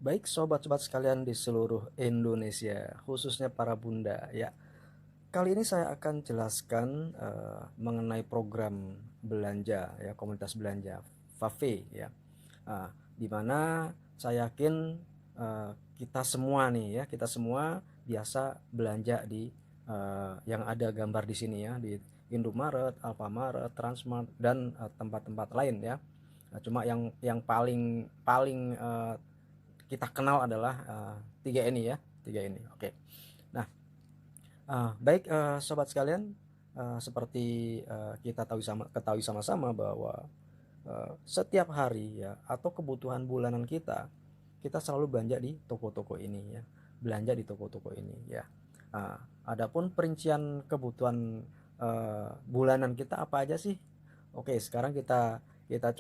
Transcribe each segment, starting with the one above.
Baik sobat-sobat sekalian di seluruh Indonesia, khususnya para bunda ya. Kali ini saya akan jelaskan mengenai program belanja ya, komunitas belanja Fave ya. Di mana saya yakin kita semua nih ya, kita semua biasa belanja di yang ada gambar di sini ya, di Indomaret, Alfamart, Transmart dan tempat-tempat lain ya. Cuma yang paling paling kita kenal adalah tiga ini ya, tiga ini. Oke. Nah, baik sobat sekalian, seperti kita ketahui sama-sama bahwa setiap hari ya atau kebutuhan bulanan kita selalu belanja di toko-toko ini ya, belanja di toko-toko ini ya. Adapun perincian kebutuhan bulanan kita apa aja sih? Oke, sekarang kita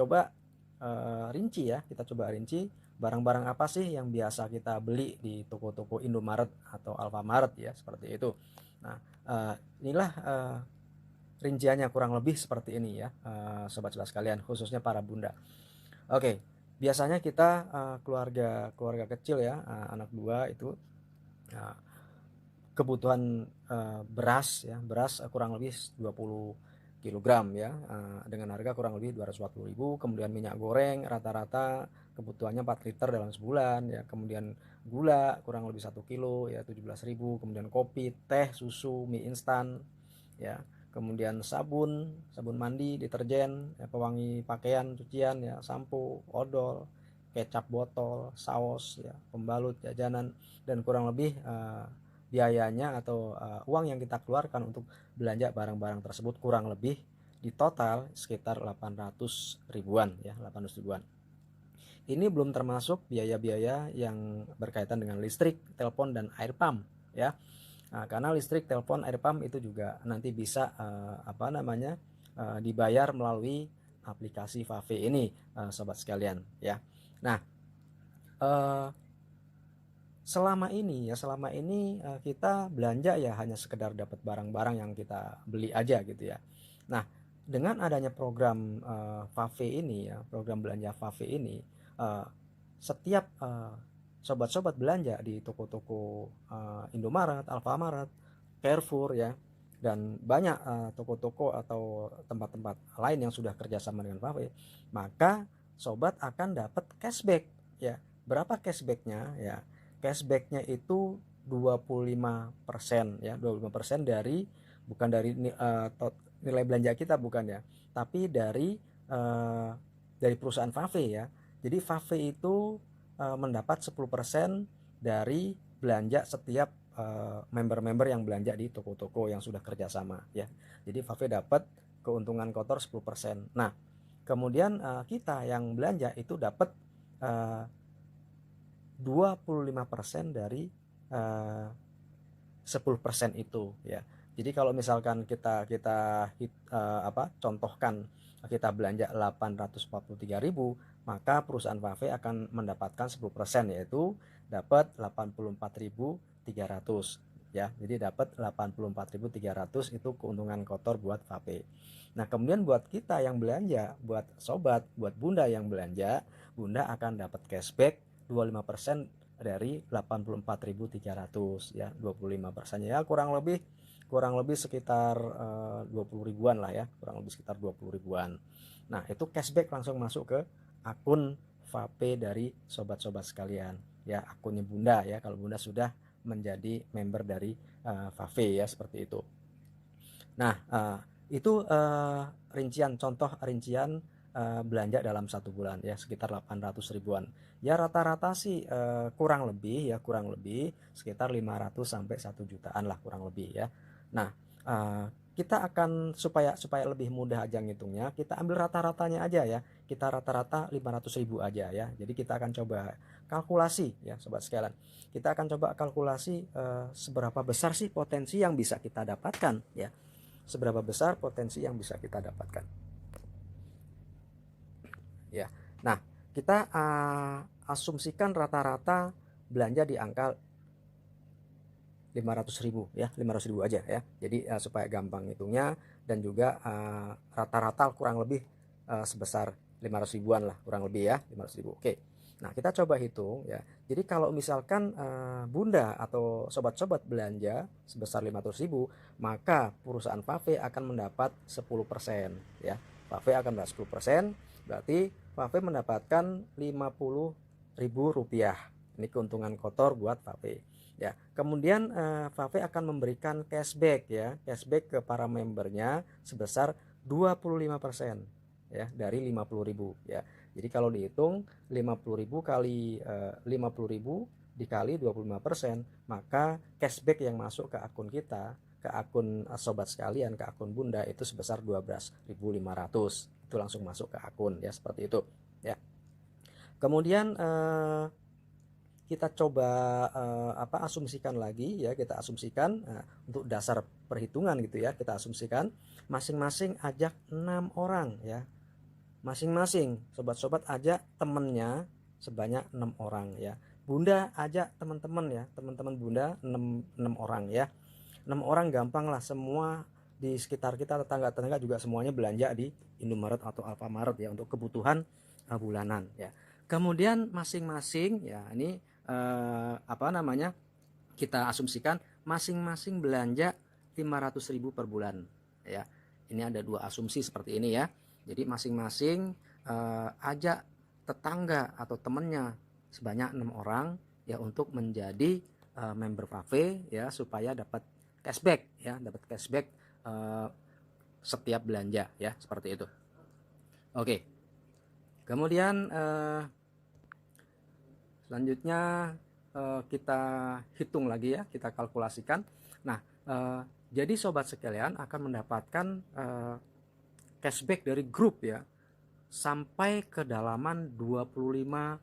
coba rinci ya, kita coba rinci barang-barang apa sih yang biasa kita beli di toko-toko Indomaret atau Alfamart ya, seperti itu. Nah, inilah rinciannya kurang lebih seperti ini ya, sobat-sobat sekalian, khususnya para bunda. Oke, biasanya kita keluarga kecil ya, anak dua itu kebutuhan beras ya, beras kurang lebih 20 kilogram ya, dengan harga kurang lebih 240.000. Kemudian minyak goreng rata-rata kebutuhannya 4 liter dalam sebulan ya. Kemudian gula kurang lebih 1 kilo ya, 17.000. Kemudian kopi, teh, susu, mie instan ya. Kemudian sabun mandi, deterjen ya, pewangi pakaian, cucian ya, sampo, odol, kecap botol, saus ya, pembalut, jajanan, dan kurang lebih biayanya atau uang yang kita keluarkan untuk belanja barang-barang tersebut kurang lebih di total sekitar 800 ribuan ya, 800 ribuan. Ini belum termasuk biaya-biaya yang berkaitan dengan listrik, telepon, dan air pump ya. Karena listrik, telepon, air pump itu juga nanti bisa dibayar melalui aplikasi Fave ini, sobat sekalian ya. Nah, selama ini kita belanja ya hanya sekedar dapat barang-barang yang kita beli aja gitu ya. Nah, dengan adanya program Fave ini ya, program belanja Fave ini, setiap sobat-sobat belanja di toko-toko Indomaret, Alfamart, Carrefour ya, dan banyak toko-toko atau tempat-tempat lain yang sudah kerjasama dengan Fave, maka sobat akan dapat cashback ya. Berapa cashbacknya ya? Cashbacknya itu 25% ya, 25% dari, bukan dari nilai belanja kita, bukan ya, tapi dari perusahaan Fave ya. Jadi Fave itu mendapat 10% dari belanja setiap member-member yang belanja di toko-toko yang sudah kerjasama ya. Jadi Fave dapat keuntungan kotor 10%. Nah, kemudian kita yang belanja itu dapat 25% dari 10% itu ya. Jadi kalau misalkan kita contohkan kita belanja 843.000, maka perusahaan Fave akan mendapatkan 10%, yaitu dapat 84.300 ya. Jadi dapat 84.300 itu keuntungan kotor buat Fave. Nah, kemudian buat kita yang belanja, buat sobat, buat bunda yang belanja, bunda akan dapat cashback 25% dari 84.300 ya. 25% ya kurang lebih sekitar 20 ribuan lah ya, kurang lebih sekitar 20 ribuan. Nah, itu cashback langsung masuk ke akun Vape dari sobat-sobat sekalian ya, akunnya bunda ya, kalau bunda sudah menjadi member dari Vape ya, seperti itu. Nah, itu contoh rincian belanja dalam satu bulan ya, sekitar 800 ribuan ya. Rata-rata sih kurang lebih sekitar 500 sampai 1 jutaan lah kurang lebih ya. Nah, kita akan supaya lebih mudah aja ngitungnya, kita ambil rata-ratanya aja ya. Kita rata-rata 500 ribu aja ya. Jadi kita akan coba kalkulasi ya, sobat sekalian. Kita akan coba kalkulasi seberapa besar sih potensi yang bisa kita dapatkan ya. Seberapa besar potensi yang bisa kita dapatkan ya. Nah, kita asumsikan rata-rata belanja di angka 500 ribu ya, 500 ribu aja ya. Jadi supaya gampang hitungnya, dan juga rata-rata kurang lebih sebesar 500 ribuan lah kurang lebih ya, 500 ribu. Oke. Nah, kita coba hitung ya. Jadi kalau misalkan Bunda atau sobat-sobat belanja sebesar 500.000, maka perusahaan Fave akan mendapat 10% ya. Fave akan mendapat 10%, berarti Fave mendapatkan Rp50.000. Ini keuntungan kotor buat Fave. Ya, kemudian Fave akan memberikan cashback ya, cashback ke para membernya sebesar 25% ya dari 50.000 ya. Jadi kalau dihitung 50.000 kali 50.000 dikali 25%, maka cashback yang masuk ke akun kita, ke akun sobat sekalian, ke akun Bunda itu sebesar 12.500. Itu langsung masuk ke akun ya, seperti itu ya. Kemudian kita coba asumsikan lagi ya, kita asumsikan untuk dasar perhitungan gitu ya, kita asumsikan masing-masing ajak 6 orang ya. Masing-masing sobat-sobat ajak temennya sebanyak 6 orang ya. Bunda ajak teman-teman ya, teman-teman Bunda 6 orang ya. 6 orang gampang lah, semua di sekitar kita, tetangga-tetangga juga semuanya belanja di Indomaret atau Alfamaret ya untuk kebutuhan bulanan ya. Kemudian masing-masing ya, ini kita asumsikan masing-masing belanja 500.000 per bulan ya. Ini ada dua asumsi seperti ini ya. Jadi masing-masing ajak tetangga atau temennya sebanyak 6 orang ya untuk menjadi member Fave ya, supaya dapat cashback ya, dapat cashback setiap belanja ya, seperti itu. Oke. Kemudian selanjutnya kita hitung lagi ya, kita kalkulasikan. Nah, jadi sobat sekalian akan mendapatkan cashback dari grup ya sampai kedalaman 25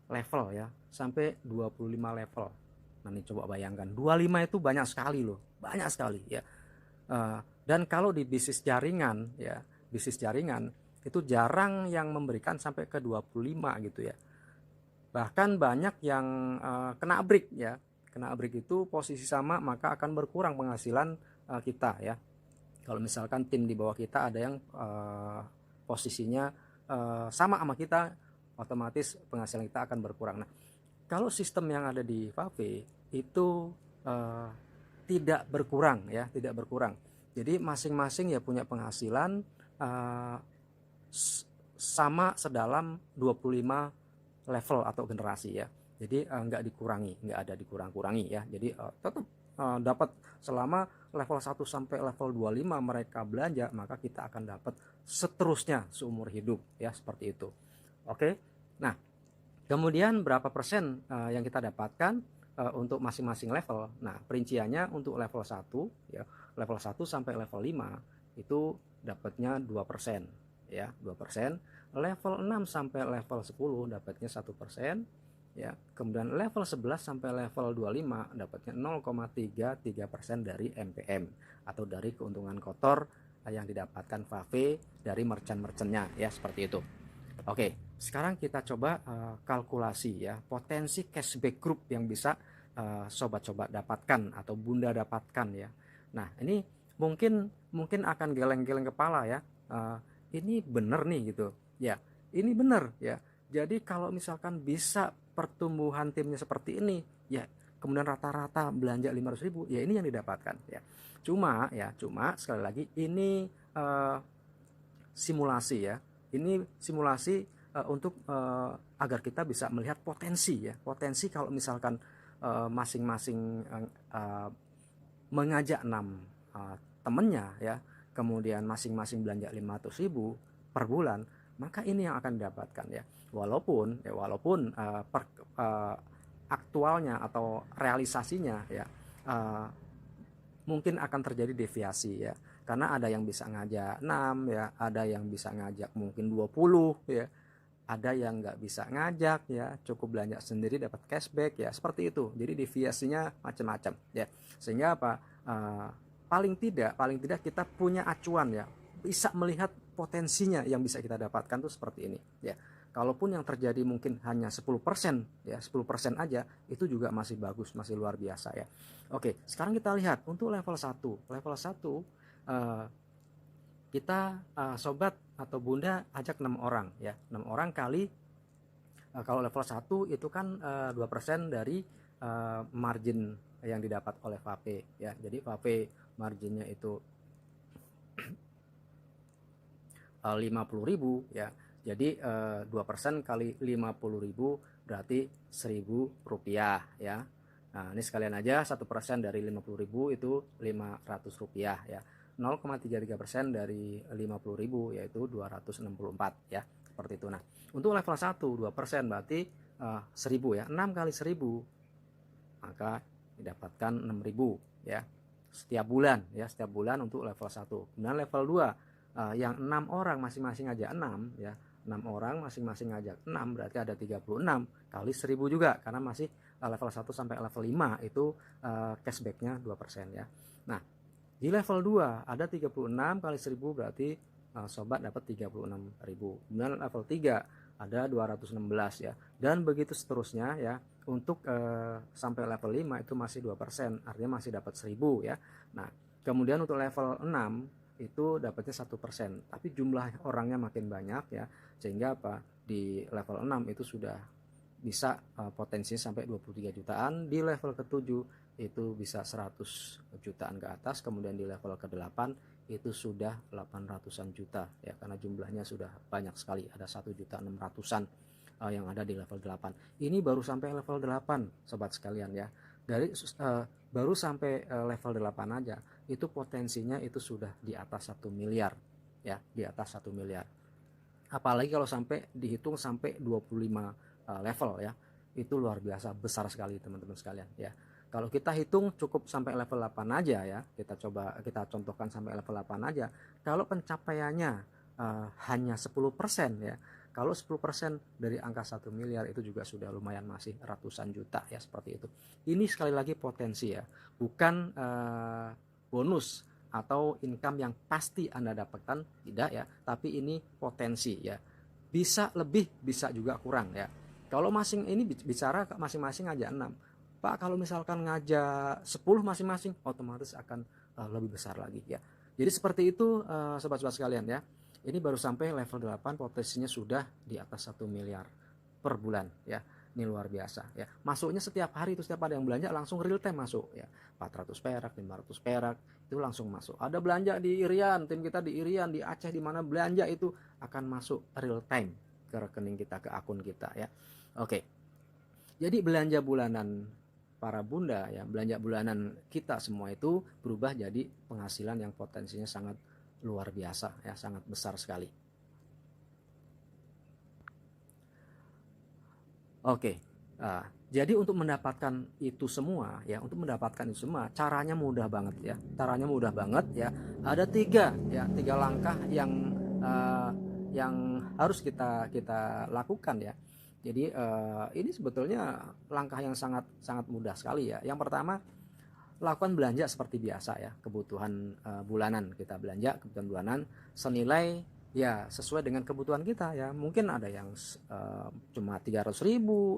level ya, sampai 25 level. Nah, ini coba bayangkan, 25 itu banyak sekali loh, banyak sekali ya. Dan kalau di bisnis jaringan ya, bisnis jaringan itu jarang yang memberikan sampai ke 25 gitu ya. Bahkan banyak yang kena break ya. Kena break itu posisi sama maka akan berkurang penghasilan kita ya. Kalau misalkan tim di bawah kita ada yang posisinya sama kita, otomatis penghasilan kita akan berkurang. Nah, kalau sistem yang ada di Fave itu tidak berkurang ya, tidak berkurang. Jadi masing-masing ya punya penghasilan sama sedalam 25 level atau generasi ya. Jadi nggak dikurangi, nggak ada dikurang-kurangi ya. Jadi tetap dapat selama level 1 sampai level 25 mereka belanja, maka kita akan dapat seterusnya seumur hidup ya, seperti itu. Oke. Nah, kemudian berapa persen yang kita dapatkan untuk masing-masing level. Nah, perinciannya untuk level 1 ya, level 1 sampai level 5 itu dapatnya 2% ya, 2%. Level 6 sampai level 10 dapatnya 1% ya. Kemudian level 11 sampai level 25 dapatnya 0,33% dari MPM atau dari keuntungan kotor yang didapatkan Fave dari merchant-merchantnya ya, seperti itu. Oke, sekarang kita coba kalkulasi ya, potensi cashback group yang bisa sobat-sobat dapatkan atau Bunda dapatkan ya. Nah, ini mungkin akan geleng-geleng kepala ya. Ini bener nih gitu ya, ini bener ya. Jadi kalau misalkan bisa pertumbuhan timnya seperti ini ya, kemudian rata-rata belanja 500.000 ya, ini yang didapatkan ya. Cuma sekali lagi ini simulasi ya, ini simulasi untuk agar kita bisa melihat potensi ya, potensi kalau misalkan masing-masing mengajak 6 temennya ya, kemudian masing-masing belanja 500.000 per bulan, maka ini yang akan didapatkan ya. Walaupun aktualnya atau realisasinya ya mungkin akan terjadi deviasi ya, karena ada yang bisa ngajak 6 ya, ada yang bisa ngajak mungkin 20 ya, ada yang nggak bisa ngajak ya, cukup belanja sendiri dapat cashback ya, seperti itu. Jadi deviasinya macam-macam ya, sehingga paling tidak kita punya acuan ya, bisa melihat potensinya yang bisa kita dapatkan tuh seperti ini ya. Kalaupun yang terjadi mungkin hanya 10% ya, 10% aja, itu juga masih bagus, masih luar biasa ya. Oke, sekarang kita lihat untuk level 1. Level 1 kita sobat atau Bunda ajak 6 orang ya. 6 orang kali Kalau level 1 itu kan 2% dari margin yang didapat oleh Vape ya. Jadi Vape marginnya itu 50.000 ya. Jadi 2% kali 50.000 berarti Rp1.000 ya. Nah, ini sekalian aja 1% dari 50.000 itu Rp500 ya. 0,33% dari 50.000 yaitu 264 ya. Seperti itu. Nah, untuk level 1 2% berarti 1.000 ya. 6 kali 1.000 maka didapatkan 6.000 ya. Setiap bulan ya, setiap bulan untuk level 1. Kemudian level 2 yang 6 orang masing-masing ngajak 6 ya. 6 orang masing-masing ngajak 6 berarti ada 36 kali 1.000 juga karena masih level 1 sampai level 5 itu cashbacknya 2% ya. Nah, di level 2 ada 36 kali 1.000 berarti sobat dapat 36.000. Kemudian level 3 ada 216 ya. Dan begitu seterusnya ya. Untuk sampai level 5 itu masih 2%, artinya masih dapat 1.000 ya. Nah, kemudian untuk level 6 itu dapatnya 1%, tapi jumlah orangnya makin banyak ya, sehingga apa di level 6 itu sudah bisa potensinya sampai 23 jutaan, di level ke-7 itu bisa 100 jutaan ke atas, kemudian di level ke-8 itu sudah 800-an juta ya, karena jumlahnya sudah banyak sekali, ada 1.600.000-an yang ada di level 8. Ini baru sampai level 8 sobat sekalian ya. Dari baru sampai level 8 aja itu potensinya itu sudah di atas 1 miliar ya, di atas 1 miliar. Apalagi kalau sampai dihitung sampai 25 level ya. Itu luar biasa besar sekali teman-teman sekalian ya. Kalau kita hitung cukup sampai level 8 aja ya, kita contohkan sampai level 8 aja. Kalau pencapaiannya hanya 10% ya, kalau 10% dari angka 1 miliar itu juga sudah lumayan, masih ratusan juta ya, seperti itu. Ini sekali lagi potensi ya, bukan bonus atau income yang pasti Anda dapatkan, tidak ya, tapi ini potensi ya. Bisa lebih, bisa juga kurang ya. Kalau ini bicara masing-masing ngajak 6. Pak, kalau misalkan ngajak 10 masing-masing, otomatis akan lebih besar lagi ya. Jadi seperti itu sobat-sobat sekalian ya. Ini baru sampai level 8, potensinya sudah di atas 1 miliar per bulan ya. Ini luar biasa ya. Masuknya setiap hari itu, setiap ada yang belanja langsung real time masuk ya. 400 perak, 500 perak itu langsung masuk. Ada belanja di Irian, tim kita di Irian, di Aceh, di mana belanja itu akan masuk real time ke rekening kita, ke akun kita ya. Oke. Jadi belanja bulanan para bunda ya, belanja bulanan kita semua itu berubah jadi penghasilan yang potensinya sangat luar biasa ya, sangat besar sekali. Oke, jadi untuk mendapatkan itu semua ya, untuk mendapatkan itu semua caranya mudah banget ya, caranya mudah banget ya. Ada tiga langkah yang harus kita lakukan ya. Jadi ini sebetulnya langkah yang sangat mudah sekali ya. Yang pertama, lakukan belanja seperti biasa ya, kebutuhan bulanan. Kita belanja kebutuhan bulanan senilai ya sesuai dengan kebutuhan kita ya. Mungkin ada yang cuma 300.000,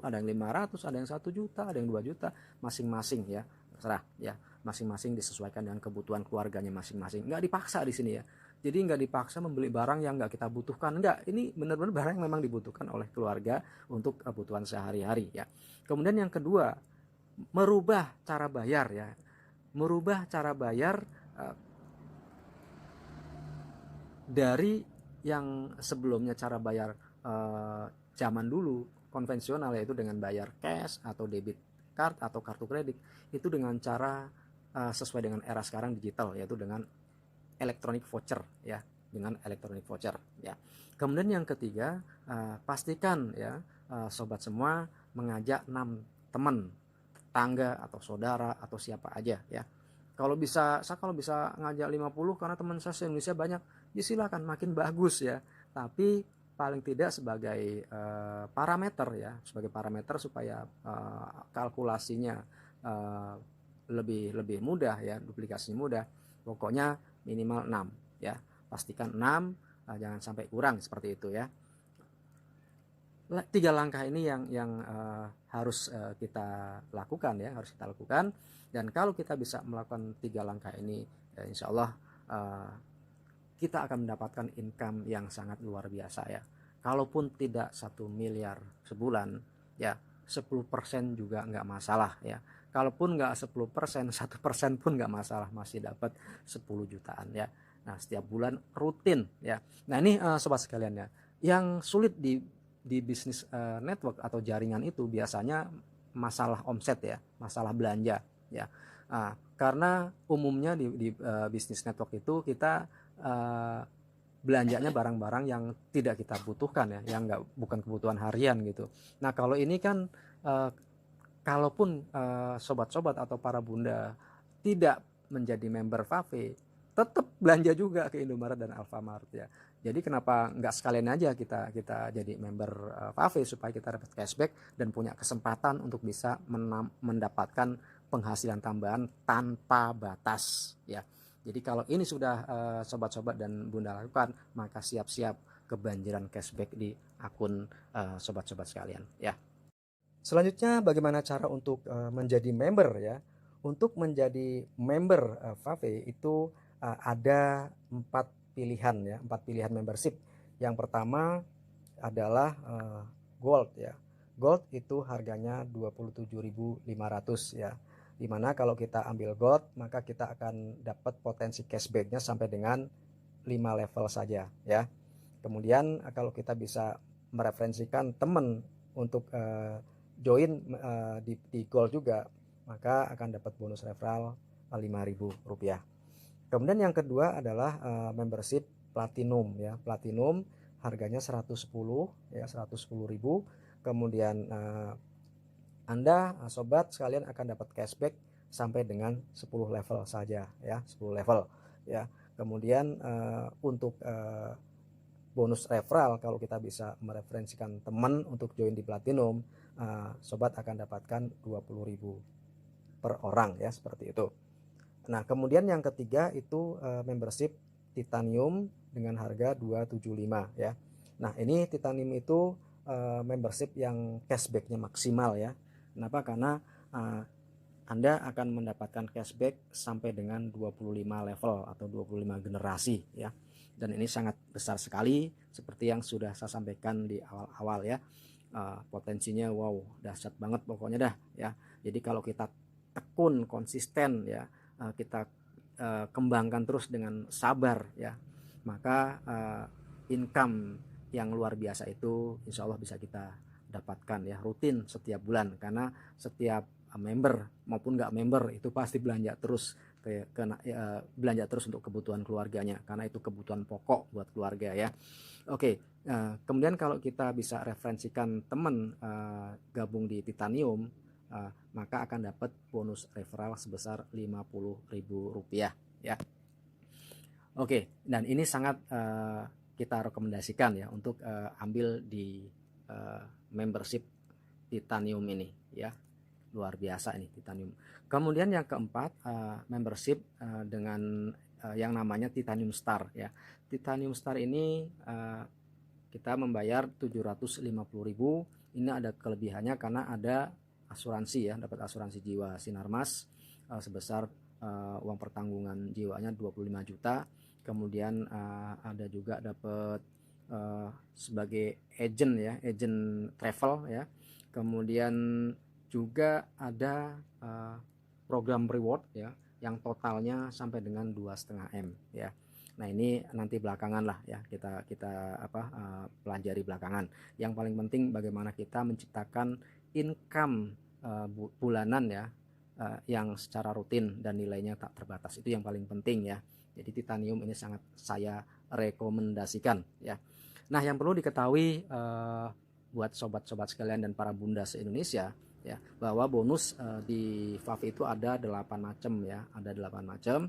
ada yang 500, ada yang 1 juta, ada yang 2 juta, masing-masing ya, terserah ya, masing-masing disesuaikan dengan kebutuhan keluarganya masing-masing. Nggak dipaksa di sini ya. Jadi nggak dipaksa membeli barang yang nggak kita butuhkan, nggak. Ini benar-benar barang yang memang dibutuhkan oleh keluarga untuk kebutuhan sehari-hari ya. Kemudian yang kedua, merubah cara bayar ya. Merubah cara bayar dari yang sebelumnya cara bayar zaman dulu konvensional, yaitu dengan bayar cash atau debit card atau kartu kredit, itu dengan cara sesuai dengan era sekarang digital, yaitu dengan electronic voucher ya, dengan electronic voucher ya. Kemudian yang ketiga, pastikan ya sobat semua mengajak 6 teman, tangga atau saudara atau siapa aja ya. Kalau bisa ngajak 50 karena teman saya se-Indonesia banyak, ya silakan, makin bagus ya. Tapi paling tidak sebagai parameter ya, sebagai parameter supaya kalkulasinya lebih mudah ya, duplikasinya mudah. Pokoknya minimal 6 ya. Pastikan 6, jangan sampai kurang, seperti itu ya. 3 langkah ini yang harus kita lakukan ya, harus kita lakukan. Dan kalau kita bisa melakukan 3 langkah ini, ya insya Allah kita akan mendapatkan income yang sangat luar biasa ya. kalaupun tidak 1 miliar sebulan ya 10% juga nggak masalah ya. Kalaupun nggak 10%, 1% pun nggak masalah, masih dapat 10 jutaan ya. Nah setiap bulan rutin ya. Nah ini sobat sekalian ya, yang sulit di bisnis network atau jaringan itu biasanya masalah omset ya, masalah belanja ya. Karena umumnya di bisnis network itu kita belanjanya barang-barang yang tidak kita butuhkan ya, yang bukan kebutuhan harian gitu. Nah kalau ini kan kalaupun sobat-sobat atau para bunda tidak menjadi member Fave, tetap belanja juga ke Indomaret dan Alfamart ya. Jadi kenapa nggak sekalian aja kita jadi member Fave supaya kita dapat cashback dan punya kesempatan untuk bisa mendapatkan penghasilan tambahan tanpa batas ya. Jadi kalau ini sudah sobat-sobat dan bunda lakukan, maka siap-siap kebanjiran cashback di akun sobat-sobat sekalian ya. Selanjutnya bagaimana cara untuk menjadi member ya. Untuk menjadi member Fave itu ada 4 pilihan ya, 4 pilihan membership. Yang pertama adalah Gold ya. Gold itu harganya 27.500 ya. Dimana kalau kita ambil Gold maka kita akan dapat potensi cashbacknya sampai dengan 5 level saja ya. Kemudian kalau kita bisa mereferensikan teman untuk join di Gold juga, maka akan dapat bonus referral Rp5.000. Kemudian yang kedua adalah membership Platinum ya. Platinum harganya 110 ya, 110.000. Kemudian Anda sobat sekalian akan dapat cashback sampai dengan 10 level saja ya, 10 level ya. Kemudian untuk bonus referral, kalau kita bisa mereferensikan teman untuk join di Platinum, sobat akan dapatkan 20.000 per orang ya, seperti itu. Nah kemudian yang ketiga itu membership Titanium dengan harga 275 ya. Nah ini Titanium itu membership yang cashbacknya maksimal ya. Kenapa? Karena Anda akan mendapatkan cashback sampai dengan 25 level atau 25 generasi ya. Dan ini sangat besar sekali seperti yang sudah saya sampaikan di awal-awal ya. Potensinya wow, dahsyat banget pokoknya dah ya. Jadi kalau kita tekun, konsisten ya, kita kembangkan terus dengan sabar ya, maka income yang luar biasa itu insya Allah bisa kita dapatkan ya rutin setiap bulan. Karena setiap member maupun nggak member itu pasti belanja terus belanja terus untuk kebutuhan keluarganya, karena itu kebutuhan pokok buat keluarga ya. Oke, kemudian kalau kita bisa referensikan teman gabung di Titanium, maka akan dapat bonus referral sebesar Rp50.000 ya. Oke, dan ini sangat kita rekomendasikan ya untuk ambil di membership Titanium ini ya. Luar biasa ini Titanium. Kemudian yang keempat membership dengan yang namanya Titanium Star ya. Titanium Star ini kita membayar 750.000. Ini ada kelebihannya karena ada asuransi ya, dapat asuransi jiwa Sinarmas sebesar uang pertanggungan jiwanya 25 juta. Kemudian ada juga dapat sebagai agent ya, agent travel ya. Kemudian juga ada program reward ya yang totalnya sampai dengan 2,5 M ya. Nah ini nanti belakangan lah ya, kita pelajari belakangan. Yang paling penting bagaimana kita menciptakan income bulanan ya yang secara rutin dan nilainya tak terbatas, itu yang paling penting ya. Jadi Titanium ini sangat saya rekomendasikan ya. Nah yang perlu diketahui buat sobat-sobat sekalian dan para bunda se-Indonesia ya, bahwa bonus di Fave itu ada 8 macam ya, ada 8 macam.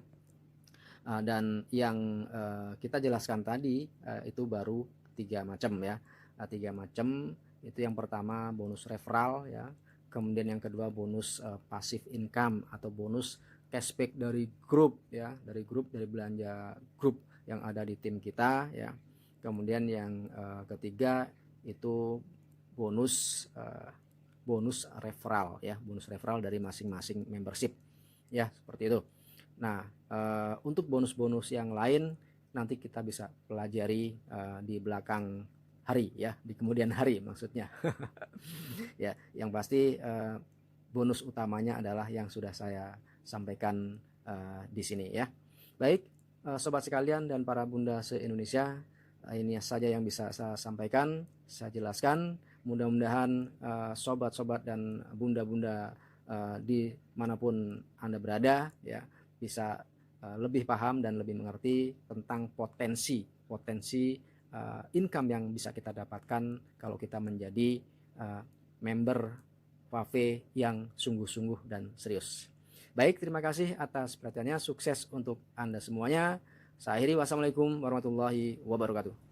Dan yang kita jelaskan tadi itu baru 3 macam ya. 3 macam itu, yang pertama bonus referral ya, kemudian yang kedua bonus passive income atau bonus cashback dari grup ya, dari belanja grup yang ada di tim kita ya. Kemudian yang ketiga itu bonus referral ya, bonus referral dari masing-masing membership ya, seperti itu. Nah untuk bonus-bonus yang lain nanti kita bisa pelajari di belakang hari ya, di kemudian hari maksudnya. Ya, yang pasti bonus utamanya adalah yang sudah saya sampaikan di sini ya. Baik, sobat sekalian dan para bunda se-Indonesia, ini saja yang bisa saya sampaikan, saya jelaskan. Mudah-mudahan sobat-sobat dan bunda-bunda di manapun Anda berada ya bisa lebih paham dan lebih mengerti tentang potensi income yang bisa kita dapatkan kalau kita menjadi member Fave yang sungguh-sungguh dan serius. Baik, terima kasih atas perhatiannya. Sukses untuk Anda semuanya. Saya akhiri, wassalamualaikum warahmatullahi wabarakatuh.